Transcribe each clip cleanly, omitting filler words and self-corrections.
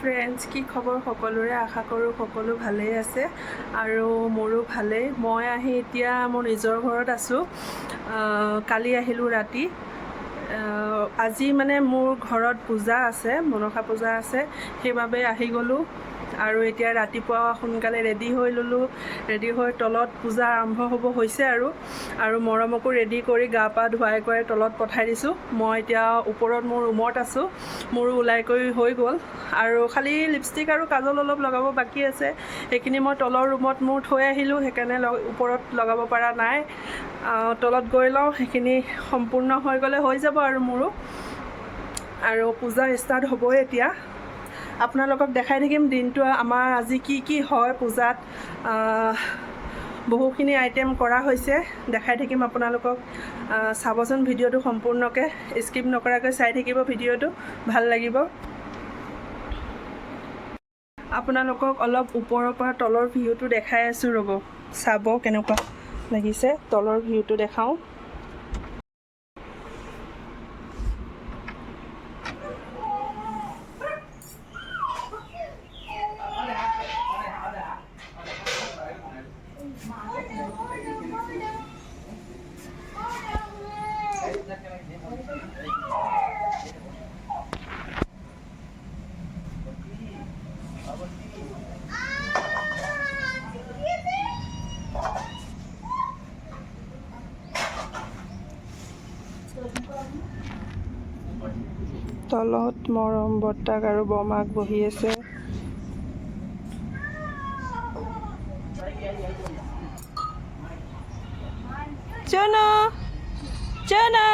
Friends, কি খবৰ সকলোৰে? আশা কৰোঁ সকলো ভালেই আছে আৰু মোৰো ভালেই। মই আহি এতিয়া মোৰ নিজৰ ঘৰত আছোঁ। কালি আহিলোঁ ৰাতি। আজি মানে মোৰ ঘৰত পূজা আছে, মনসা পূজা আছে, সেইবাবে আহি গ'লোঁ। আৰু এতিয়া ৰাতিপুৱা সোনকালে ৰেডি হৈ ল'লোঁ। ৰেডি হৈ তলত পূজা আৰম্ভ হ'ব হৈছে আৰু মৰমকো ৰেডি কৰি গা পা ধুৱাই কৰি তলত পঠাই দিছোঁ। মই এতিয়া ওপৰত মোৰ ৰুমত আছোঁ। মোৰো ওলাই কৰি হৈ গ'ল আৰু খালি লিপষ্টিক আৰু কাজল অলপ লগাব বাকী আছে। সেইখিনি মই তলৰ ৰুমত মোৰ থৈ আহিলোঁ, সেইকাৰণে ওপৰত লগাব পৰা নাই। তলত গৈ লওঁ, সেইখিনি সম্পূৰ্ণ হৈ গ'লে হৈ যাব আৰু মোৰো। আৰু পূজা ষ্টাৰ্ট হ'বই এতিয়া। আপোনালোকক দেখাই থাকিম দিনটো আমাৰ আজি কি হয় পূজাত। বহুখিনি আইটেম কৰা হৈছে, দেখাই থাকিম আপোনালোকক। চাবচোন ভিডিঅ'টো সম্পূৰ্ণকৈ, স্কিপ নকৰাকৈ চাই থাকিব ভিডিঅ'টো, ভাল লাগিব। আপোনালোকক অলপ ওপৰৰ পৰা তলৰ ভিউটো দেখাই আছোঁ, ৰ'ব চাব কেনেকুৱা লাগিছে। তলৰ ভিউটো দেখাওঁ। তলত মৰম বৰ্তাক আৰু বমাক বহি আছে। চনা চনা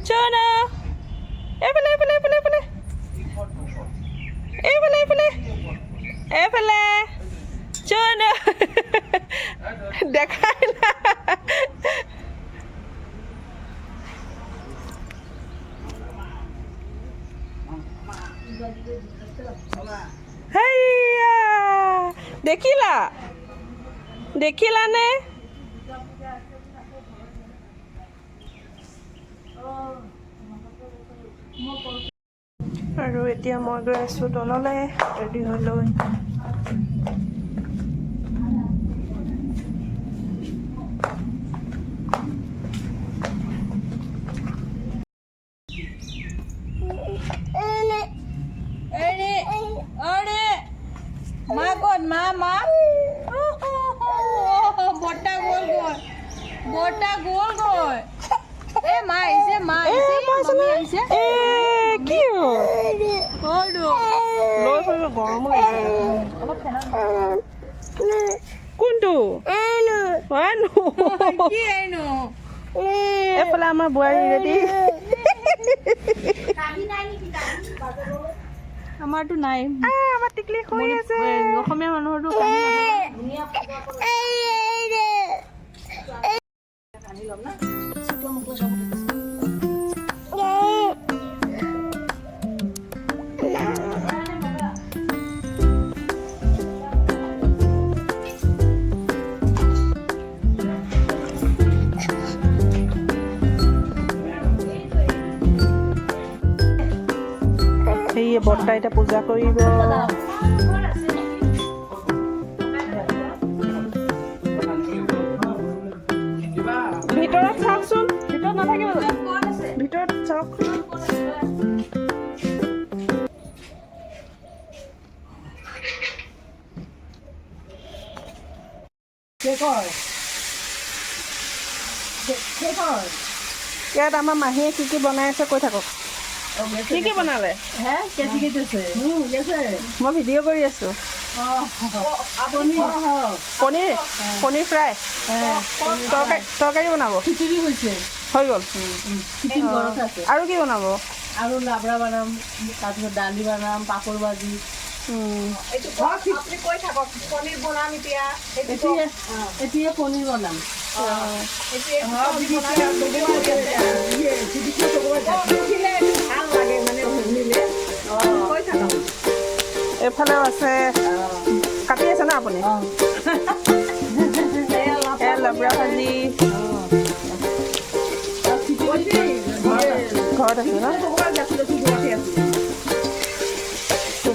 চনা, এইফালে এইফালে এইফালে এইফালে এইফালে এইফালে এইফালে চনা দেখাই না। দেখিলা দেখিলানে? আৰু এতিয়া মই গৈ আছোঁ তললৈ ৰেডি হৈ লৈ। বৰ্তা গ'ল গৈ। এই মা আহিছে, মামী আহিছে। কি গৰম কোনটো? এইফালে আমাৰ বোৱাৰী ৰেডি। আমাৰতো নাই, আমাৰ টিকলি শুই আছে। অসমীয়া মানুহৰতো সেয়ে বৰ্তা এতিয়া পূজা কৰিব। ভিতৰত চাওকচোন, ভিতৰত নাথাকিব, ভিতৰত চাওক। ইয়াত আমাৰ মাহীয়ে কি বনাই আছে কৈ থাকক। কি বনালে? মই ভিডিঅ' কৰি আছোঁ। পনীৰ ফ্ৰাই, তৰকাৰী বনাব। খিচিৰি হৈছে, হৈ গ'ল। আৰু কি বনাব? আৰু লাবৰা বনাম, তাৰপিছত দালি বনাম, পাপৰ ভাজি। এতিয়া পনীৰ বনাম। এইফালেও আছে, কাটি আছে না আপুনি? লাবৰা ভাজি ঘৰত আছে ন?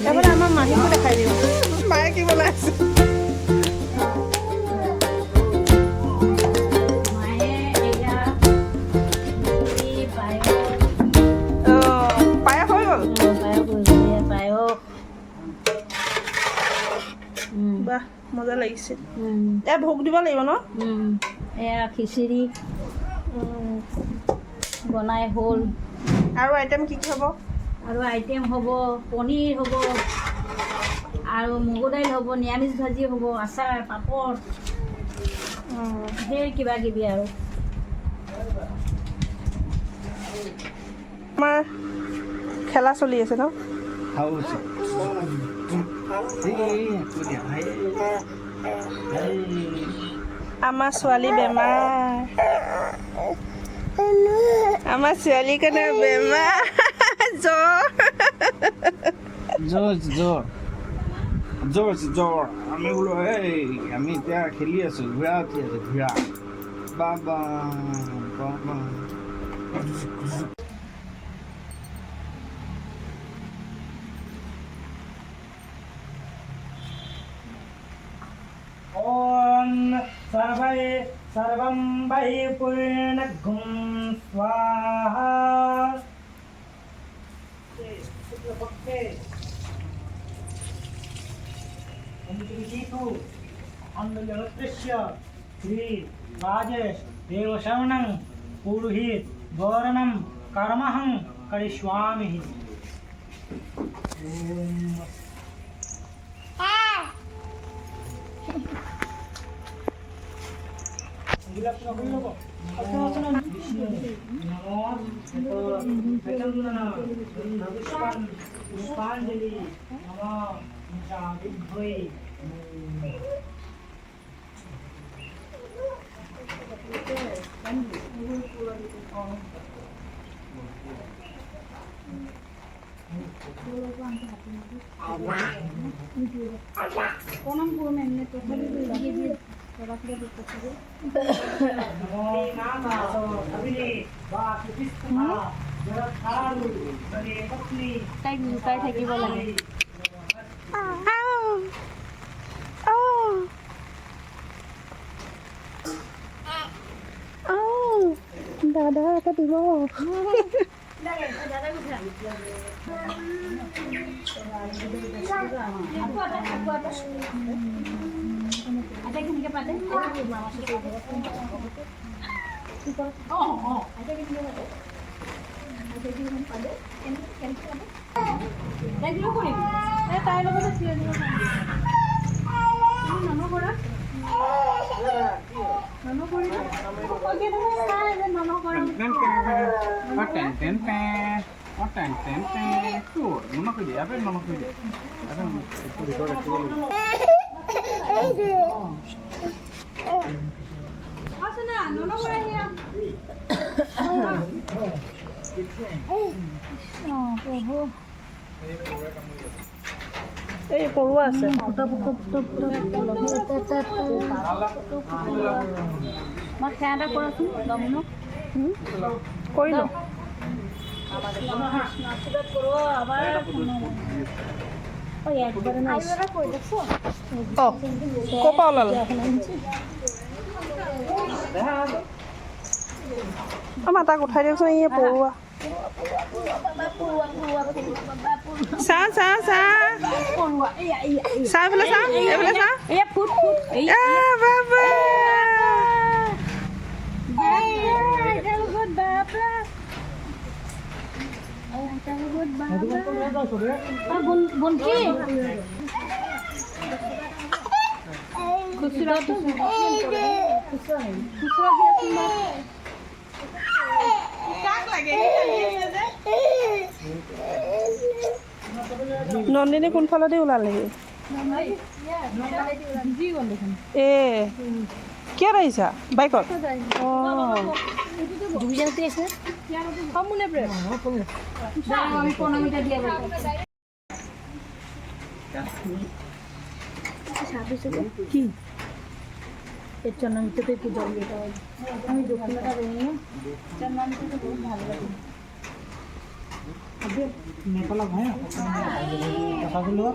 এবাৰ আমাৰ মাহীকো দেখাই দিওঁ মায়ে কি বনাই আছে পায়স হৈ গ'ল বাহ মজা লাগিছে এয়া ভোগ দিব লাগিব ন এয়া খিচিৰি বনাই হ'ল আৰু আইটেম কি কি হ'ব আৰু আইটেম হ'ব পনীৰ হ'ব আৰু মগু দাইল হ'ব নিৰামিষ ভাজি হ'ব আচাৰ পাপৰ ধেৰ কিবা কিবি আৰু আমাৰ খেলা চলি আছে ন আমাৰ ছোৱালী বেমাৰ আমাৰ ছোৱালীৰ কাৰণে বেমাৰ জ্বৰ আমি বোলো এই আমি এতিয়া খেলি আছোঁ ঘোঁৰা উঠি আছে ঘোঁৰা বাবা বাবা सर्वे सर्वं वै पूर्णगुं स्वाहा श्री राजेश देवशरणं पुरोहित गौरणं कर्महं करिष्यामि তাইক লুকাই থাকিব লাগে দাদা এটা দিব তাইৰ লগতে চিঞৰি দিব এই পৰুৱা আছে মই সেয়া এটা কৰাচোন দমনক কৰিলোঁ অঁ ক'ৰ পৰা ওলালে আমাৰ তাক উঠাই দিয়কচোন এই পৰুৱা চাহ চাহ চাহ চাহ এইফালে চাহ এইফালে চাহ বাবা নন্দিনী কোনফালেদি ওলালেহি এ কিয় আহিছা বাইকত অঁ কি এর চন্নামিতে একটু জল দিতে হবে আমি দক্ষিণটা দেবো না চন্নামিতে তো খুব ভালো লাগে नेपाला भयो तपाईँको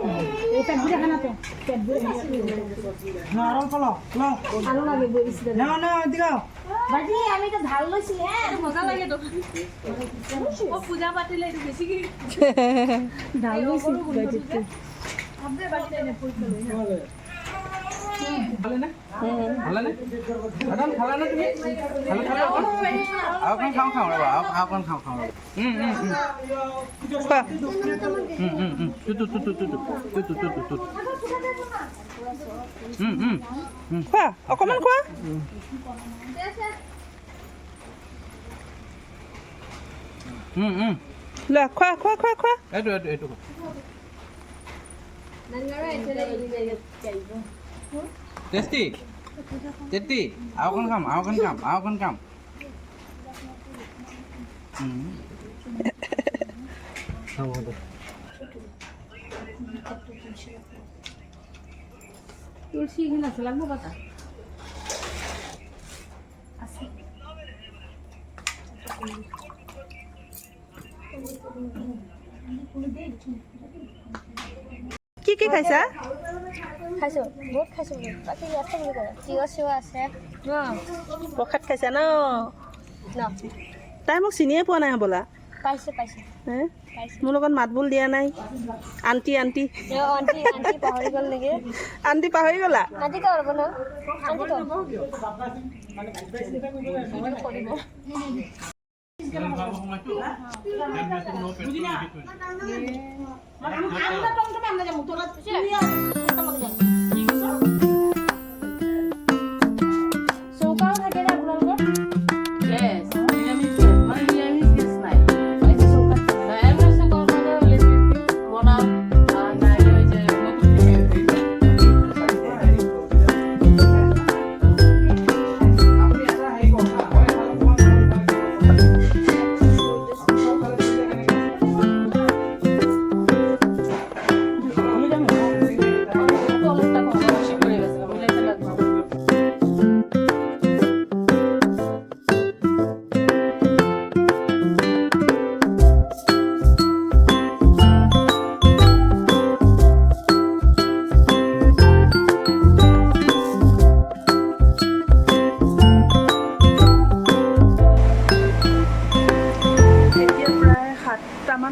এই পেটবোৰ দেখা না তো পেটবোৰ আরো পালো ল ভালো লাগে বইছি না না এদিকে বাজি আমি তো ঢাল লৈছি হ্যাঁ মজা লাগে তো ও পূজা পাতিলে এইটো বেছি কি ঢাল লৈছি বাজিটো আপনি বাকি দেনে ফুল লৈ ভালে না ম্যাডাম খালা না তুমি খালা আওকন খাও ৰবা আওকন খাও খোৱা খোৱা অকমান খোৱা লোৱা খোৱা এইটো টেষ্টি আওকন খাম তুলসী এখানে আছে লাগবো পাতা আছে কি খাইছা খাইছোঁ বহুত খাইছোঁ বাকী আছে বুলি কয় তিয়হ চিয়হ আছে প্ৰসাদ খাইছা ন ন তাই মোক চিনিয়ে পোৱা নাই হ'বলা পাইছোঁ হে মোৰ লগত মাত বোল দিয়া নাই আণ্টি আণ্টি পাহৰি গ'ল নেকি আণ্টি পাহৰি গ'লা আণ্টি কাৰ হ'ব ন চৌকাও থাকে নে আপোনালোকৰ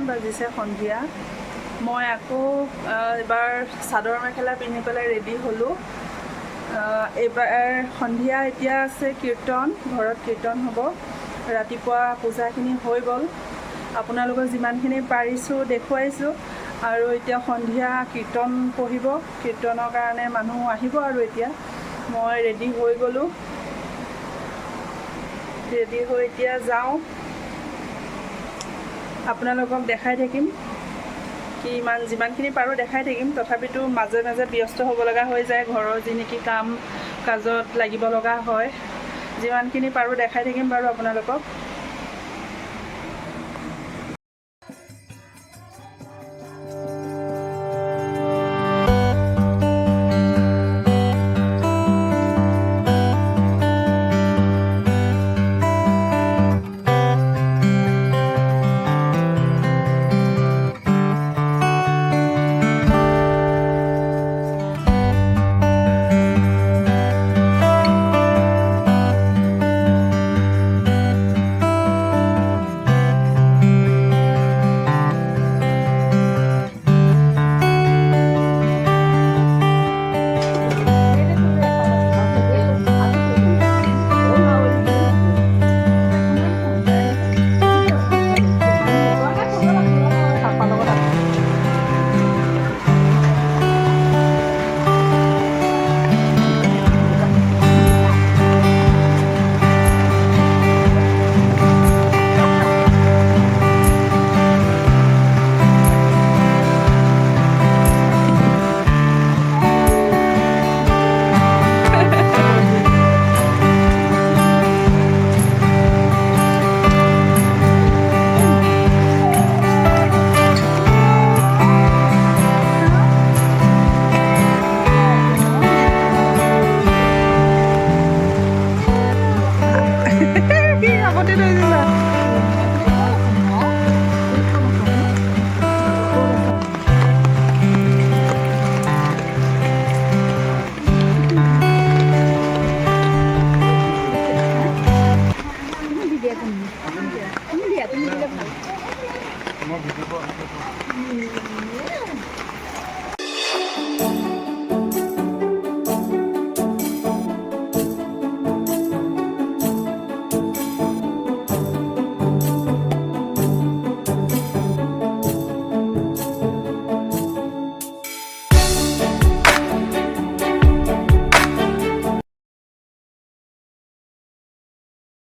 বাজিছে সন্ধিয়া মই আকৌ এবাৰ চাদৰ মেখেলা পিন্ধি পেলাই ৰেডি হ'লোঁ এইবাৰ সন্ধিয়া এতিয়া আছে কীৰ্তন ঘৰত কীৰ্তন হ'ব ৰাতিপুৱা পূজাখিনি হৈ গ'ল আপোনালোকক যিমানখিনি পাৰিছোঁ দেখুৱাইছোঁ আৰু এতিয়া সন্ধিয়া কীৰ্তন পঢ়িব কীৰ্তনৰ কাৰণে মানুহ আহিব আৰু এতিয়া মই ৰেডি হৈ গ'লোঁ ৰেডি হৈ এতিয়া যাওঁ আপোনালোকক দেখাই থাকিম কি যিমানখিনি পাৰোঁ দেখাই থাকিম তথাপিতো মাজে মাজে ব্যস্ত হ'ব লগা হৈ যায় ঘৰৰ যি নেকি কাম কাজত লাগিব লগা হয় যিমানখিনি পাৰোঁ দেখাই থাকিম বাৰু আপোনালোকক